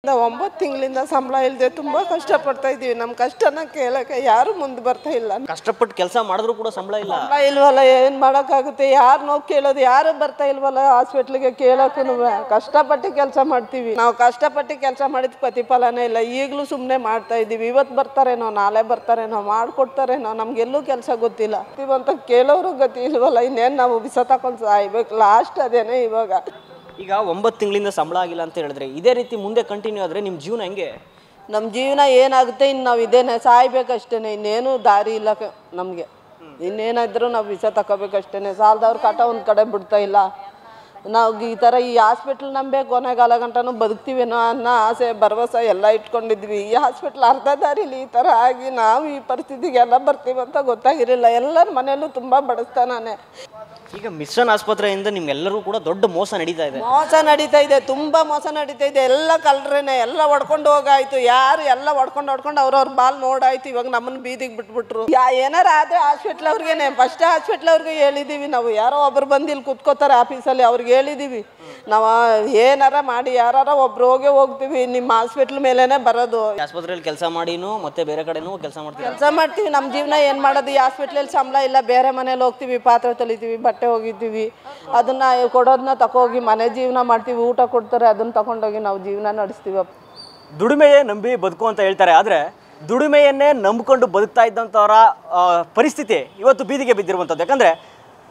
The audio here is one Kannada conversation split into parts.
9 ತಿಂಗಳಿಂದ ಸಂಬಳ ಇಲ್ಲದೆ ತುಂಬಾ ಕಷ್ಟಪಡ್ತಾ ಇದೀವಿ. ನಮ್ಮ ಕಷ್ಟನ ಕೇಳಕ್ಕೆ ಯಾರು ಮುಂದೆ ಬರ್ತಾ ಇಲ್ಲ. ಕಷ್ಟಪಟ್ಟು ಕೆಲಸ ಮಾಡಿದ್ರು ಕೂಡ ಸಂಬಳ ಇಲ್ಲ. ಸಂಬಳ ಇಲ್ವಲ್ಲ, ಏನು ಮಾಡೋಕ್ಕಾಗುತ್ತೆ? ಯಾರನ್ನೋ ಕೇಳೋದು, ಯಾರು ಬರ್ತಾ ಇಲ್ವಲ್ಲ ಹಾಸ್ಪಿಟ್ಲಿಗೆ ಕೇಳೋಕ್ಕೂ. ಕಷ್ಟಪಟ್ಟು ಕೆಲಸ ಮಾಡ್ತೀವಿ ನಾವು. ಕಷ್ಟಪಟ್ಟು ಕೆಲಸ ಮಾಡಿದ ಪ್ರತಿಫಲನೇ ಇಲ್ಲ. ಈಗಲೂ ಸುಮ್ಮನೆ ಮಾಡ್ತಾ ಇದ್ದೀವಿ. ಇವತ್ತು ಬರ್ತಾರೇನೋ, ನಾಳೆ ಬರ್ತಾರೇನೋ, ಮಾಡಿಕೊಡ್ತಾರೇನೋ, ನಮಗೆಲ್ಲೂ ಕೆಲಸ ಗೊತ್ತಿಲ್ಲ. ಅಂತ ಕೇಳೋರು ಗತಿ ಇಲ್ವಲ್ಲ, ಇನ್ನೇನು ನಾವು ಬಿಸ ತಗೊಂಡು ಸಾಯ್ಬೇಕು. ಲಾಸ್ಟ್ ಅದೇನೆ ಇವಾಗ. ಈಗ 9 ತಿಂಗಳಿಂದ ಸಂಬಳ ಆಗಿಲ್ಲ ಅಂತ ಹೇಳಿದ್ರೆ ಇದೇ ರೀತಿ ಮುಂದೆ ಕಂಟಿನ್ಯೂ ಆದರೆ ನಿಮ್ಮ ಜೀವನ ಹೆಂಗೆ? ನಮ್ಮ ಜೀವನ ಏನಾಗುತ್ತೆ, ಇನ್ನು ನಾವು ಇದೇನೆ ಸಾಯ್ಬೇಕಷ್ಟೇ. ಇನ್ನೇನು ದಾರಿ ಇಲ್ಲ ನಮಗೆ. ಇನ್ನೇನಾದರೂ ನಾವು ವಿಷ ತಗೋಬೇಕಷ್ಟೇ. ಸಾಲದವ್ರ ಕಾಟ ಒಂದು ಕಡೆ ಬಿಡ್ತಾ ಇಲ್ಲ. ನಾವು ಈ ಥರ ಈ ಹಾಸ್ಪಿಟ್ಲ್ ನಂಬೇಕು, ಕೊನೆಗಾಲ ಗಂಟನೂ ಬದುಕ್ತೀವೇನೋ ಅನ್ನೋ ಆಸೆ ಭರವಸೆ ಎಲ್ಲ ಇಟ್ಕೊಂಡಿದ್ವಿ. ಈ ಹಾಸ್ಪಿಟ್ಲ್ ಅರ್ಧ ದಾರಿಲಿ ಈ ಥರ ಆಗಿ ನಾವು ಈ ಪರಿಸ್ಥಿತಿಗೆಲ್ಲ ಬರ್ತೀವಂತ ಗೊತ್ತಾಗಿರಲಿಲ್ಲ. ಎಲ್ಲರ ಮನೆಯಲ್ಲೂ ತುಂಬ ಬಡಿಸ್ತಾನೆ. ಈಗ ಮಿಷನ್ ಆಸ್ಪತ್ರೆಯಿಂದ ನಿಮ್ಗೆಲ್ಲರೂ ಕೂಡ ದೊಡ್ಡ ಮೋಸ ನಡೀತಾ ಇದೆ. ಮೋಸ ನಡೀತಾ ಇದೆ, ತುಂಬ ಮೋಸ ನಡೀತಾ ಇದೆ. ಎಲ್ಲ ಕಳ್ರೇನೆ, ಎಲ್ಲ ಹೊಡ್ಕೊಂಡು ಹೋಗಾಯ್ತು. ಯಾರು ಎಲ್ಲ ಹೊಡ್ಕೊಂಡು ಅವ್ರವ್ರ ಬಾಲ್ ನೋಡಾಯ್ತು. ಇವಾಗ ನಮ್ಮನ್ನು ಬೀದಿಗೆ ಬಿಟ್ಬಿಟ್ರು. ಏನಾರು ಆದರೆ ಹಾಸ್ಪಿಟ್ಲ್ ಅವ್ರಿಗೇನೆ, ಫಸ್ಟ್ ಹಾಸ್ಪಿಟ್ಲ್ ಅವ್ರಿಗೆ ಹೇಳಿದ್ದೀವಿ ನಾವು. ಯಾರೋ ಒಬ್ರು ಬಂದು ಇಲ್ಲಿ ಕುತ್ಕೋತಾರೆ ಆಫೀಸಲ್ಲಿ, ಅವ್ರಿಗೆ ಹೇಳಿದ್ದೀವಿ ನಾವು. ಏನಾರ ಮಾಡಿ ಯಾರು ಒಬ್ರು ಹೋಗ್ತೀವಿ, ನಿಮ್ಮ ಹಾಸ್ಪಿಟ್ಲ್ ಮೇಲೇನೆ ಬರೋದು. ಆಸ್ಪತ್ರೆಯಲ್ಲಿ ಕೆಲಸ ಮಾಡಿನೂ ಮತ್ತೆ ಬೇರೆ ಕಡೆನೂ ಕೆಲಸ ಮಾಡ್ತೀವಿ. ನಮ್ಮ ಜೀವನ ಏನು ಮಾಡೋದು? ಈ ಹಾಸ್ಪಿಟ್ಲಲ್ಲಿ ಸಂಬಳ ಇಲ್ಲ, ಬೇರೆ ಮನೇಲಿ ಹೋಗ್ತೀವಿ, ಪಾತ್ರೆ ತೊಳಿತೀವಿ, ಬಟ್ಟೆ ಹೋಗಿದ್ದೀವಿ. ಅದನ್ನ ಕೊಡೋದನ್ನ ತಗೋಗಿ ಮನೆ ಜೀವನ ಮಾಡ್ತೀವಿ. ಊಟ ಕೊಡ್ತಾರೆ, ಅದನ್ನ ತಗೊಂಡೋಗಿ ನಾವು ಜೀವನ ನಡೆಸ್ತೀವಿ. ದುಡಿಮೆಯೇ ನಂಬಿ ಬದುಕು ಅಂತ ಹೇಳ್ತಾರೆ. ಆದರೆ ದುಡಿಮೆಯನ್ನೇ ನಂಬಿಕೊಂಡು ಬದುಕ್ತಾ ಇದ್ದಂಥವರ ಪರಿಸ್ಥಿತಿ ಇವತ್ತು ಬೀದಿಗೆ ಬಿದ್ದಿರುವಂಥದ್ದು. ಯಾಕಂದರೆ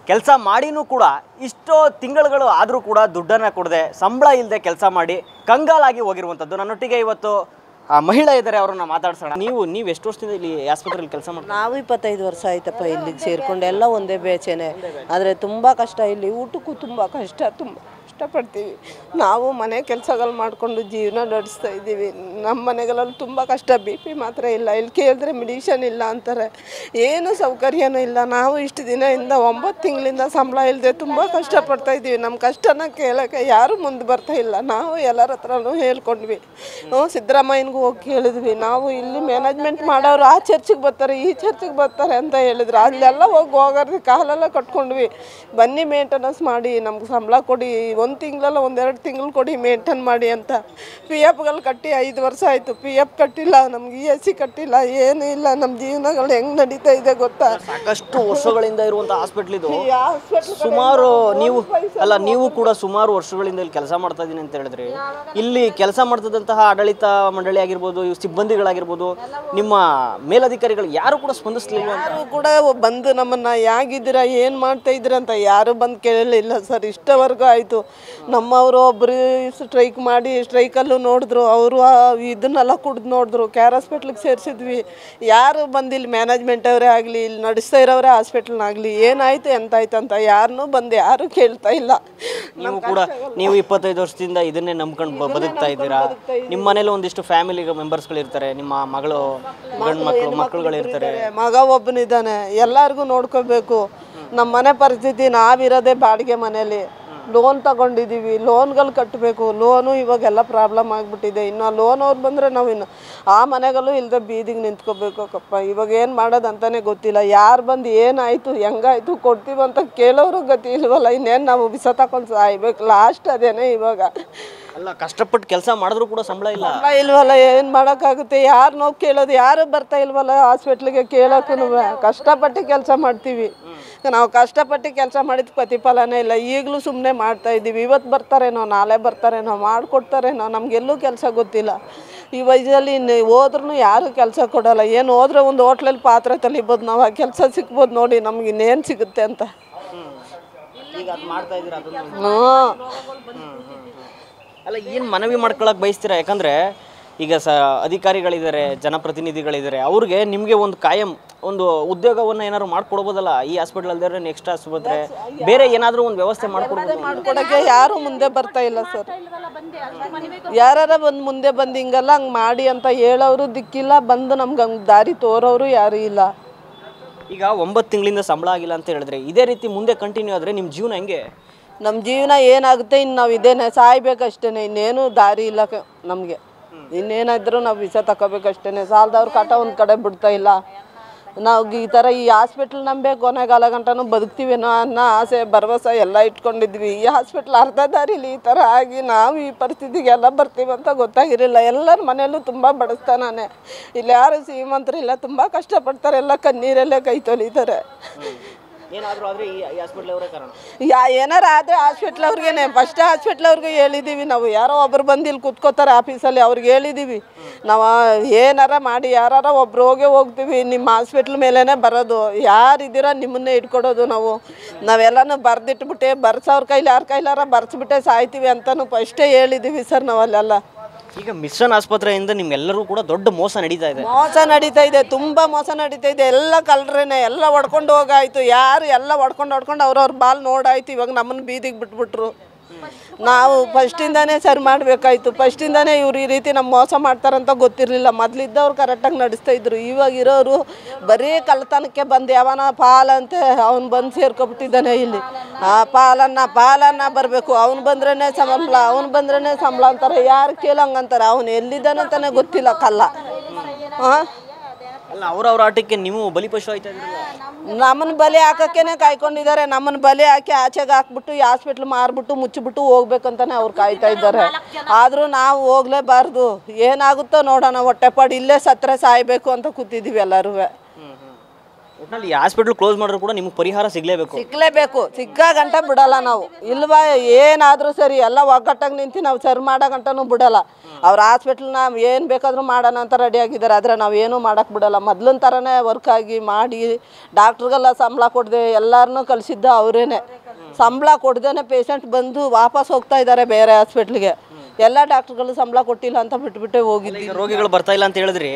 ಕೆಲಸ ಮಾಡಿನೂ ಕೂಡ ಇಷ್ಟೋ ತಿಂಗಳುಗಳು ಆದರೂ ಕೂಡ ದುಡ್ಡನ್ನು ಕೊಡದೆ, ಸಂಬಳ ಇಲ್ಲದೆ ಕೆಲಸ ಮಾಡಿ ಕಂಗಾಲಾಗಿ ಹೋಗಿರುವಂಥದ್ದು. ನನ್ನೊಟ್ಟಿಗೆ ಇವತ್ತು ಮಹಿಳೆ ಇದ್ದಾರೆ, ಅವ್ರನ್ನ ಮಾತಾಡ್ಸೋಣ. ನೀವು ಎಷ್ಟು ವರ್ಷದಿಂದ ಇಲ್ಲಿ ಆಸ್ಪತ್ರೆಯಲ್ಲಿ ಕೆಲಸ ಮಾಡ್ತೀವಿ? ನಾವು 25 ವರ್ಷ ಆಯ್ತಪ್ಪ ಇಲ್ಲಿಗೆ ಸೇರಿಕೊಂಡು. ಎಲ್ಲ ಒಂದೇ ಬೇಚೇನೆ. ಆದರೆ ತುಂಬ ಕಷ್ಟ ಇಲ್ಲಿ. ಊಟಕ್ಕೂ ತುಂಬ ಕಷ್ಟ, ತುಂಬ ಕಷ್ಟಪಡ್ತೀವಿ ನಾವು. ಮನೆ ಕೆಲಸಗಳು ಮಾಡಿಕೊಂಡು ಜೀವನ ನಡೆಸ್ತಾ ಇದ್ದೀವಿ. ನಮ್ಮ ಮನೆಗಳಲ್ಲಿ ತುಂಬ ಕಷ್ಟ. BP ಮಾತ್ರ ಇಲ್ಲ, ಇಲ್ಲಿ ಕೇಳಿದ್ರೆ ಮೆಡಿಷನ್ ಇಲ್ಲ ಅಂತಾರೆ. ಏನು ಸೌಕರ್ಯನೂ ಇಲ್ಲ. ನಾವು ಇಷ್ಟು ದಿನದಿಂದ 9 ತಿಂಗಳಿಂದ ಸಂಬಳ ಇಲ್ಲದೆ ತುಂಬ ಕಷ್ಟಪಡ್ತಾ ಇದ್ದೀವಿ. ನಮ್ಮ ಕಷ್ಟನ ಕೇಳೋಕ್ಕೆ ಯಾರು ಮುಂದೆ ಬರ್ತಾ ಇಲ್ಲ. ನಾವು ಎಲ್ಲರ ಹತ್ರನೂ ಹೇಳ್ಕೊಂಡ್ವಿ. ಸಿದ್ದರಾಮಯ್ಯನಿಗೂ ಹೋಗಿ ಕೇಳಿದ್ವಿ ನಾವು. ಇಲ್ಲಿ ಮ್ಯಾನೇಜ್ಮೆಂಟ್ ಮಾಡೋರು ಆ ಚರ್ಚಿಗೆ ಬರ್ತಾರೆ, ಈ ಚರ್ಚಿಗೆ ಬರ್ತಾರೆ ಅಂತ ಹೇಳಿದ್ರು. ಅಲ್ಲೆಲ್ಲ ಹೋಗೋದು ಕಾಲೆಲ್ಲ ಕಟ್ಕೊಂಡ್ವಿ. ಬನ್ನಿ ಮೇಂಟೆನೆನ್ಸ್ ಮಾಡಿ, ನಮ್ಗೆ ಸಂಬಳ ಕೊಡಿ, 1 ತಿಂಗಳಲ್ಲ 1-2 ತಿಂಗಳು ಕೊಡಿ, ಮೇಂಟೈನ್ ಮಾಡಿ ಅಂತ. PFಗಳು ಕಟ್ಟಿ 5 ವರ್ಷ ಆಯಿತು. PF ಕಟ್ಟಿಲ್ಲ, ನಮ್ಗೆ ESC ಕಟ್ಟಿಲ್ಲ, ಏನೂ ಇಲ್ಲ. ನಮ್ಮ ಜೀವನಗಳು ಹೆಂಗೆ ನಡೀತಾ ಇದೆ ಗೊತ್ತಾ? ಸಾಕಷ್ಟು ವರ್ಷಗಳಿಂದ ಇರುವಂಥ ಹಾಸ್ಪಿಟ್ಲ್ ಇದು. ಸುಮಾರು ನೀವು ಕೂಡ ಸುಮಾರು ವರ್ಷಗಳಿಂದ ಇಲ್ಲಿ ಕೆಲಸ ಮಾಡ್ತಾ ಇದ್ದೀನಿ ಅಂತ ಹೇಳಿದ್ರಿ. ಇಲ್ಲಿ ಕೆಲಸ ಮಾಡ್ತಿದ್ದಂತಹ ಆಡಳಿತ ಮಂಡಳಿ ಆಗಿರ್ಬೋದು, ಸಿಬ್ಬಂದಿಗಳಾಗಿರ್ಬೋದು, ನಿಮ್ಮ ಮೇಲಧಿಕಾರಿಗಳು ಯಾರು ಕೂಡ ಸ್ಪಂದಿಸಲಿಲ್ಲ. ಯಾರು ಕೂಡ ಬಂದು ನಮ್ಮನ್ನು ಯಾಗಿದ್ದೀರಾ, ಏನು ಮಾಡ್ತಾ ಇದ್ದೀರಾ ಅಂತ ಯಾರು ಬಂದು ಕೇಳಲಿಲ್ಲ ಸರ್. ಇಷ್ಟವರೆಗೂ ಆಯಿತು. ನಮ್ಮವರು ಒಬ್ಬರು ಸ್ಟ್ರೈಕ್ ಮಾಡಿ, ಸ್ಟ್ರೈಕಲ್ಲೂ ನೋಡಿದ್ರು. ಅವರು ಇದನ್ನೆಲ್ಲ ಕುಡ್ದು ನೋಡಿದ್ರು. ಕೇರ್ ಹಾಸ್ಪಿಟ್ಲಿಗೆ ಸೇರಿಸಿದ್ವಿ. ಯಾರು ಬಂದಿಲ್ಲಿ ಮ್ಯಾನೇಜ್ಮೆಂಟ್ ಅವರೇ ಆಗಲಿ, ಇಲ್ಲಿ ನಡೆಸ್ತಾ ಇರೋರೇ ಹಾಸ್ಪಿಟ್ಲ್ನಾಗಲಿ ಏನಾಯ್ತು ಎಂತಾಯ್ತು ಅಂತ ಯಾರನ್ನೂ ಬಂದು ಯಾರು ಕೇಳ್ತಾ ಇಲ್ಲ. ನೀವು 25 ವರ್ಷದಿಂದ ಇದನ್ನೇ ನಂಬ್ಕೊಂಡು ಬದುಕ್ತಾ ಇದ್ದೀರಾ. ನಿಮ್ಮ ಮನೇಲಿ ಒಂದಿಷ್ಟು ಫ್ಯಾಮಿಲಿ ಮೆಂಬರ್ಸ್ಗಳು ಇರ್ತಾರೆ, ನಿಮ್ಮ ಮಗಳು, ಗಂಡು ಮಕ್ಕಳುಗಳಿರ್ತಾರೆ. ಮಗ ಒಬ್ಬನಿದ್ದಾನೆ, ಎಲ್ಲರಿಗೂ ನೋಡ್ಕೋಬೇಕು. ನಮ್ಮ ಮನೆ ಪರಿಸ್ಥಿತಿ, ನಾವಿರೋದೇ ಬಾಡಿಗೆ ಮನೇಲಿ. ಲೋನ್ ತಗೊಂಡಿದ್ದೀವಿ, ಲೋನ್ಗಳು ಕಟ್ಟಬೇಕು. ಲೋನು ಇವಾಗೆಲ್ಲ ಪ್ರಾಬ್ಲಮ್ ಆಗಿಬಿಟ್ಟಿದೆ. ಇನ್ನು ಲೋನ್ ಅವ್ರು ಬಂದರೆ ನಾವು ಇನ್ನು ಆ ಮನೆಗಳು ಇಲ್ಲದೆ ಬೀದಿಗೆ ನಿಂತ್ಕೋಬೇಕಪ್ಪ. ಇವಾಗ ಏನು ಮಾಡೋದಂತಲೇ ಗೊತ್ತಿಲ್ಲ. ಯಾರು ಬಂದು ಏನಾಯಿತು, ಹೆಂಗಾಯ್ತು, ಕೊಡ್ತೀವಂತ ಕೇಳೋರು ಗತಿ ಇಲ್ವಲ್ಲ. ಇನ್ನೇನು ನಾವು ಬಿಸ ತಗೊಂಡು ಸಾಯ್ಬೇಕು. ಲಾಸ್ಟ್ ಅದೇನೆ ಇವಾಗ. ಅಲ್ಲ, ಕಷ್ಟಪಟ್ಟು ಕೆಲಸ ಮಾಡಿದ್ರು ಕೂಡ ಸಂಬಳ ಇಲ್ವಲ್ಲ, ಏನು ಮಾಡೋಕ್ಕಾಗುತ್ತೆ? ಯಾರನ್ನೋ ಕೇಳೋದು, ಯಾರು ಬರ್ತಾ ಇಲ್ವಲ್ಲ ಹಾಸ್ಪಿಟ್ಲಿಗೆ ಕೇಳೋಕ್ಕೂ. ಕಷ್ಟಪಟ್ಟು ಕೆಲಸ ಮಾಡ್ತೀವಿ ನಾವು. ಕಷ್ಟಪಟ್ಟು ಕೆಲಸ ಮಾಡಿದ ಪ್ರತಿಫಲನೇ ಇಲ್ಲ. ಈಗಲೂ ಸುಮ್ಮನೆ ಮಾಡ್ತಾ ಇದ್ದೀವಿ. ಇವತ್ತು ಬರ್ತಾರೇನೋ, ನಾಳೆ ಬರ್ತಾರೇನೋ, ಮಾಡಿಕೊಡ್ತಾರೇನೋ, ನಮಗೆಲ್ಲೂ ಕೆಲಸ ಗೊತ್ತಿಲ್ಲ. ಈ ವಯಸ್ಸಲ್ಲಿ ಹೋದ್ರೂ ಯಾರು ಕೆಲಸ ಕೊಡೋಲ್ಲ. ಏನು ಹೋದ್ರೆ ಒಂದು ಹೋಟ್ಲಲ್ಲಿ ಪಾತ್ರೆ ತೊಳಿಬೋದು ನಾವು, ಆ ಕೆಲಸ ಸಿಗ್ಬೋದು ನೋಡಿ. ನಮ್ಗೆ ಇನ್ನೇನು ಸಿಗುತ್ತೆ ಅಂತ. ಅಲ್ಲ, ಏನು ಮನವಿ ಮಾಡ್ಕೊಳಕ್ಕೆ ಬಯಸ್ತೀರಾ? ಯಾಕಂದರೆ ಈಗ ಅಧಿಕಾರಿಗಳಿದ್ದಾರೆ, ಜನಪ್ರತಿನಿಧಿಗಳಿದ್ದಾರೆ, ಅವ್ರಿಗೆ ನಿಮಗೆ ಒಂದು ಕಾಯಂ ಒಂದು ಉದ್ಯೋಗವನ್ನು ಏನಾದ್ರು ಮಾಡ್ಕೊಡ್ಬೋದಲ್ಲ. ಈ ಹಾಸ್ಪಿಟಲ್ ಅಲ್ಲದೆ ನೆಕ್ಸ್ಟ್ ಆಸ್ಪತ್ರೆ ಬೇರೆ ಏನಾದರೂ ಒಂದು ವ್ಯವಸ್ಥೆ ಮಾಡ್ಕೊಡೋಕ್ಕೆ ಯಾರು ಮುಂದೆ ಬರ್ತಾ ಇಲ್ಲ ಸರ್. ಯಾರ ಬಂದು ಮುಂದೆ ಬಂದು ಹಿಂಗಲ್ಲ ಹಂಗೆ ಮಾಡಿ ಅಂತ ಹೇಳೋರು ದಿಕ್ಕಿಲ್ಲ. ಬಂದು ನಮ್ಗೆ ಹಂಗೆ ದಾರಿ ತೋರೋರು ಯಾರೂ ಇಲ್ಲ. ಈಗ 9 ತಿಂಗಳಿಂದ ಸಂಬಳ ಆಗಿಲ್ಲ ಅಂತ ಹೇಳಿದ್ರೆ ಇದೇ ರೀತಿ ಮುಂದೆ ಕಂಟಿನ್ಯೂ ಆದರೆ ನಿಮ್ಮ ಜೀವನ ಹೆಂಗೆ? ನಮ್ಮ ಜೀವನ ಏನಾಗುತ್ತೆ, ಇನ್ನು ನಾವು ಇದೇನೆ ಸಾಯ್ಬೇಕಷ್ಟೇ. ಇನ್ನೇನು ದಾರಿ ಇಲ್ಲ ನಮಗೆ. ಇನ್ನೇನಾದರೂ ನಾವು ವಿಷ ತಗೋಬೇಕಷ್ಟೇ. ಸಾಲದವ್ರ ಕಾಟ ಒಂದು ಕಡೆ ಬಿಡ್ತಾ ಇಲ್ಲ. ನಾವು ಈ ಥರ ಈ ಹಾಸ್ಪಿಟ್ಲ್ ನಂಬೆ ಕೊನೆಗಾಲ ಗಂಟನೂ ಬದುಕ್ತೀವೇನೋ ಅನ್ನೋ ಆಸೆ ಭರವಸೆ ಎಲ್ಲ ಇಟ್ಕೊಂಡಿದ್ವಿ. ಈ ಹಾಸ್ಪಿಟ್ಲ್ ಅರ್ಧ ದಾರಿಲಿ ಈ ಥರ ಆಗಿ ನಾವು ಈ ಪರಿಸ್ಥಿತಿಗೆಲ್ಲ ಬರ್ತೀವಂತ ಗೊತ್ತಾಗಿರಲಿಲ್ಲ. ಎಲ್ಲರ ಮನೆಯಲ್ಲೂ ತುಂಬ ಬಡಸ್ತಾನೆ, ಇಲ್ಲಿ ಯಾರು ಶ್ರೀಮಂತರಿಲ್ಲ, ತುಂಬ ಕಷ್ಟಪಡ್ತಾರೆ, ಎಲ್ಲ ಕಣ್ಣೀರಲ್ಲೇ ಕೈ ತೊಳಿತಾರೆ. ಏನಾರ ಆದರೆ ಹಾಸ್ಪಿಟ್ಲ್ ಅವ್ರಿಗೇನೆ ಫಸ್ಟ್ ಹಾಸ್ಪಿಟ್ಲ್ ಅವ್ರಿಗೆ ಹೇಳಿದ್ದೀವಿ ನಾವು. ಯಾರೋ ಒಬ್ರು ಬಂದು ಇಲ್ಲಿ ಕೂತ್ಕೋತಾರೆ ಆಫೀಸಲ್ಲಿ, ಅವ್ರಿಗೆ ಹೇಳಿದ್ದೀವಿ ನಾವು ಏನಾರ ಮಾಡಿ ಯಾರು ಒಬ್ರು ಹೋಗ್ತೀವಿ, ನಿಮ್ಮ ಹಾಸ್ಪಿಟ್ಲ್ ಮೇಲೇ ಬರೋದು, ಯಾರಿದ್ದೀರ ನಿಮ್ಮನ್ನೇ ಇಟ್ಕೊಡೋದು. ನಾವೆಲ್ಲನೂ ಬರೆದಿಟ್ಬಿಟ್ಟೆ, ಬರ್ಸೋರ ಕೈಲಿ ಯಾರ ಕೈಲಾರ ಬರ್ಸ್ಬಿಟ್ಟೆ ಸಾಯ್ತೀವಿ ಅಂತಲೂ ಫಸ್ಟೇ ಹೇಳಿದ್ದೀವಿ ಸರ್ ನಾವು ಅಲ್ಲೆಲ್ಲ. ಈಗ ಮಿಷನ್ ಆಸ್ಪತ್ರೆಯಿಂದ ನಿಮ್ಗೆಲ್ಲರೂ ಕೂಡ ದೊಡ್ಡ ಮೋಸ ನಡೀತಾ ಇದೆ. ತುಂಬ ಮೋಸ ನಡೀತಾ ಇದೆ. ಎಲ್ಲ ಕಳ್ರೇನೆ, ಎಲ್ಲ ಹೊಡ್ಕೊಂಡು ಹೋಗಾಯ್ತು. ಯಾರು ಎಲ್ಲ ಹೊಡ್ಕೊಂಡು ಅವ್ರವ್ರ ಬಾಲ್ ನೋಡಾಯ್ತು. ಇವಾಗ ನಮ್ಮನ್ನು ಬೀದಿಗೆ ಬಿಟ್ಬಿಟ್ರು. ನಾವು ಫಸ್ಟಿಂದಾನೇ ಸರಿ ಮಾಡಬೇಕಾಯ್ತು. ಫಸ್ಟಿಂದಾನೇ ಇವ್ರು ಈ ರೀತಿ ನಮ್ಮ ಮೋಸ ಮಾಡ್ತಾರಂತ ಗೊತ್ತಿರಲಿಲ್ಲ. ಮೊದಲಿದ್ದವ್ರು ಕರೆಕ್ಟಾಗಿ ನಡೆಸ್ತಾಯಿದ್ರು. ಇವಾಗಿರೋರು ಬರೀ ಕಳ್ಳತನಕ್ಕೆ ಬಂದು ಯಾವನ ಪಾಲಂತೆ ಅವ್ನು ಬಂದು ಸೇರ್ಕೊಬಿಟ್ಟಿದ್ದಾನೆ ಇಲ್ಲಿ. ಆ ಪಾಲನ್ನ ಬರಬೇಕು, ಅವ್ನು ಬಂದ್ರೇ ಸಂಬಳ ಅಂತಾರೆ. ಯಾರು ಕೇಳಂಗಂತಾರೆ. ಅವ್ನು ಎಲ್ಲಿದ್ದಾನಂತಾನೆ ಗೊತ್ತಿಲ್ಲ ಕಲ್ಲ. ಹಾಂ, ಅಲ್ಲ ಅವ್ರವ್ರ ಆಟಕ್ಕೆ ನೀವು ಬಲಿಪಶು ಆಯ್ತಾ ಇದ್ರಲ್ಲ. ನಮ್ಮನ್ನು ಬಲಿ ಹಾಕೋಕ್ಕೇ ಕಾಯ್ಕೊಂಡಿದ್ದಾರೆ. ನಮ್ಮನ್ನು ಬಲಿ ಹಾಕಿ ಆಚೆಗೆ ಹಾಕ್ಬಿಟ್ಟು ಈ ಹಾಸ್ಪಿಟ್ಲ್ ಮಾರ್ಬಿಟ್ಟು ಮುಚ್ಚಿಬಿಟ್ಟು ಹೋಗ್ಬೇಕಂತಾನೆ ಅವ್ರು ಕಾಯ್ತಾ ಇದ್ದಾರೆ. ಆದರೂ ನಾವು ಹೋಗ್ಲೇಬಾರ್ದು, ಏನಾಗುತ್ತೋ ನೋಡೋಣ, ಹೊಟ್ಟೆಪಾಡು ಇಲ್ಲೇ ಸತ್ತರೆ ಸಾಯ್ಬೇಕು ಅಂತ ಕೂತಿದ್ದೀವಿ ಎಲ್ಲರೂ. ಒಟ್ಟಿನಲ್ಲಿ ಹಾಸ್ಪಿಟ್ಲ್ ಕ್ಲೋಸ್ ಮಾಡಿದ್ರು ಕೂಡ ನಿಮ್ಗೆ ಪರಿಹಾರ ಸಿಗಲೇಬೇಕು. ಸಿಕ್ಕ ಗಂಟ ಬಿಡಲ್ಲ ನಾವು. ಇಲ್ವಾ ಏನಾದರೂ ಸರಿ ಎಲ್ಲ ಒಗ್ಗಟ್ಟಾಗಿ ನಿಂತು ನಾವು ಸರಿ ಮಾಡೋ ಗಂಟನೂ ಬಿಡಲ್ಲ. ಅವ್ರ ಹಾಸ್ಪಿಟ್ಲ್ನ ಏನು ಬೇಕಾದರೂ ಮಾಡೋಣ ಅಂತ ರೆಡಿಯಾಗಿದ್ದಾರೆ. ಆದರೆ ನಾವು ಏನೂ ಮಾಡೋಕ್ಕೆ ಬಿಡಲ್ಲ. ಮೊದ್ಲಿನ ಥರನೇ ವರ್ಕ್ ಆಗಿ ಮಾಡಿ ಡಾಕ್ಟ್ರಿಗೆಲ್ಲ ಸಂಬಳ ಕೊಡದೆ ಎಲ್ಲರನ್ನೂ ಕಳಿಸಿದ್ದ ಅವರೇನೆ. ಸಂಬಳ ಕೊಡ್ದೇ ಪೇಷಂಟ್ ಬಂದು ವಾಪಸ್ ಹೋಗ್ತಾ ಇದ್ದಾರೆ ಬೇರೆ ಹಾಸ್ಪಿಟ್ಲಿಗೆ. ಎಲ್ಲ ಡಾಕ್ಟ್ರುಗಳು ಸಂಬಳ ಕೊಟ್ಟಿಲ್ಲ ಅಂತ ಬಿಟ್ಬಿಟ್ಟೆ ಹೋಗಿದ್ದೀವಿ. ರೋಗಿಗಳು ಬರ್ತಾ ಇಲ್ಲ ಅಂತ ಹೇಳಿದ್ರಿ,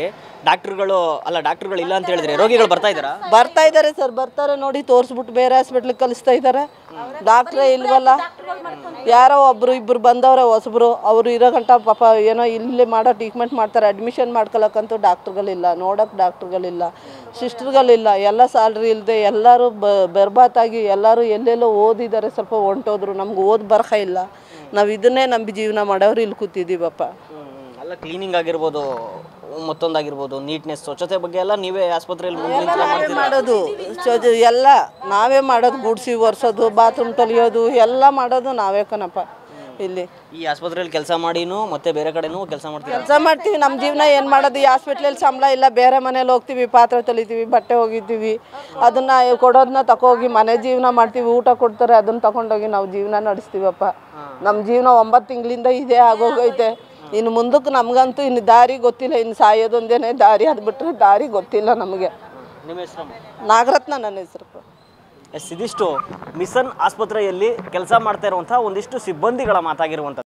ಡಾಕ್ಟ್ರುಗಳು ಇಲ್ಲ ಅಂತ ಹೇಳಿದ್ರಿ, ರೋಗಿಗಳು ಬರ್ತಾ ಇದ್ದಾರೆ ಸರ್. ಬರ್ತಾರೆ ನೋಡಿ, ತೋರಿಸ್ಬಿಟ್ಟು ಬೇರೆ ಹಾಸ್ಪಿಟ್ಲಿಗೆ ಕಳಿಸ್ತಾ ಇದ್ದಾರೆ. ಡಾಕ್ಟ್ರೇ ಇಲ್ವಲ್ಲ, ಯಾರೋ ಇಬ್ಬರು ಬಂದವ್ರೆ ಹೊಸಬ್ರು. ಅವರು ಇರೋ ಗಂಟ ಪಾಪ ಏನೋ ಇಲ್ಲಿ ಮಾಡೋ ಟ್ರೀಟ್ಮೆಂಟ್ ಮಾಡ್ತಾರೆ. ಅಡ್ಮಿಷನ್ ಮಾಡ್ಕೊಳಕ್ಕಂತೂ ಡಾಕ್ಟ್ರುಗಳಿಲ್ಲ, ನೋಡೋಕೆ ಡಾಕ್ಟ್ರುಗಳಿಲ್ಲ, ಸಿಸ್ಟ್ರುಗಳಿಲ್ಲ. ಎಲ್ಲ ಸ್ಯಾಲ್ರಿ ಇಲ್ಲದೆ ಎಲ್ಲರೂ ಬರ್ಬಾತಾಗಿ ಎಲ್ಲರೂ ಎಲ್ಲೆಲ್ಲೋ ಓದಿದ್ದಾರೆ, ಸ್ವಲ್ಪ ಹೊಂಟೋದ್ರು. ನಮ್ಗೆ ಬರಹ ಇಲ್ಲ. ನಾವು ಇದನ್ನೇ ನಂಬಿ ಜೀವನ ಮಾಡೋರು ಇಲ್ಲಿ ಕೂತಿದ್ದೀವಪ್ಪ. ಎಲ್ಲ ಕ್ಲೀನಿಂಗ್ ಆಗಿರ್ಬೋದು, ಮತ್ತೊಂದಾಗಿರ್ಬೋದು, ನೀಟ್ನೆಸ್, ಸ್ವಚ್ಛತೆ ಬಗ್ಗೆ ಎಲ್ಲ ನೀವೇ ಆಸ್ಪತ್ರೆಯಲ್ಲಿ ಮಾಡೋದು. ಎಲ್ಲ ನಾವೇ ಮಾಡೋದು. ಗುಡಿಸಿ ಒರೆಸೋದು, ಬಾತ್ರೂಮ್ ತೊಳೆಯೋದು ಎಲ್ಲ ಮಾಡೋದು ನಾವೇ ಕಣಪ್ಪ. ಇಲ್ಲಿ ಈ ಆಸ್ಪತ್ರೆಯಲ್ಲಿ ಕೆಲಸ ಮಾಡಿನೂ ಮತ್ತೆ ಬೇರೆ ಕಡೆನೂ ಕೆಲಸ ಮಾಡ್ತೀವಿ. ನಮ್ಮ ಜೀವನ ಏನು ಮಾಡೋದು? ಈ ಹಾಸ್ಪಿಟ್ಲಲ್ಲಿ ಸಂಬಳ ಇಲ್ಲ, ಬೇರೆ ಮನೇಲಿ ಹೋಗ್ತೀವಿ, ಪಾತ್ರೆ ತೊಳಿತೀವಿ, ಬಟ್ಟೆ ಹೋಗಿದ್ದೀವಿ. ಅದನ್ನು ಕೊಡೋದನ್ನ ತಗೋಗಿ ಮನೆ ಜೀವನ ಮಾಡ್ತೀವಿ. ಊಟ ಕೊಡ್ತಾರೆ, ಅದನ್ನು ತಗೊಂಡೋಗಿ ನಾವು ಜೀವನ ನಡೆಸ್ತೀವಪ್ಪ. ನಮ್ಮ ಜೀವನ 9 ತಿಂಗಳಿಂದ ಇದೇ ಆಗೋಗೈತೆ. ಇನ್ನು ಮುಂದಕ್ಕೆ ನಮಗಂತೂ ಇನ್ನು ದಾರಿ ಗೊತ್ತಿಲ್ಲ. ಇನ್ನು ಸಾಯೋದೊಂದೇನೆ ದಾರಿ, ಅದು ಬಿಟ್ಟರೆ ದಾರಿ ಗೊತ್ತಿಲ್ಲ ನಮಗೆ. ನಿಮ್ಮ ಹೆಸರು? ನಾಗರತ್ನ ನನ್ನ ಹೆಸರು. ಇದಿಷ್ಟು ಮಿಷನ್ ಆಸ್ಪತ್ರೆಯಲ್ಲಿ ಕೆಲಸ ಮಾಡ್ತಾ ಇರುವಂಥ ಒಂದಿಷ್ಟು ಸಿಬ್ಬಂದಿಗಳ ಮಾತಾಗಿರುವಂಥದ್ದು.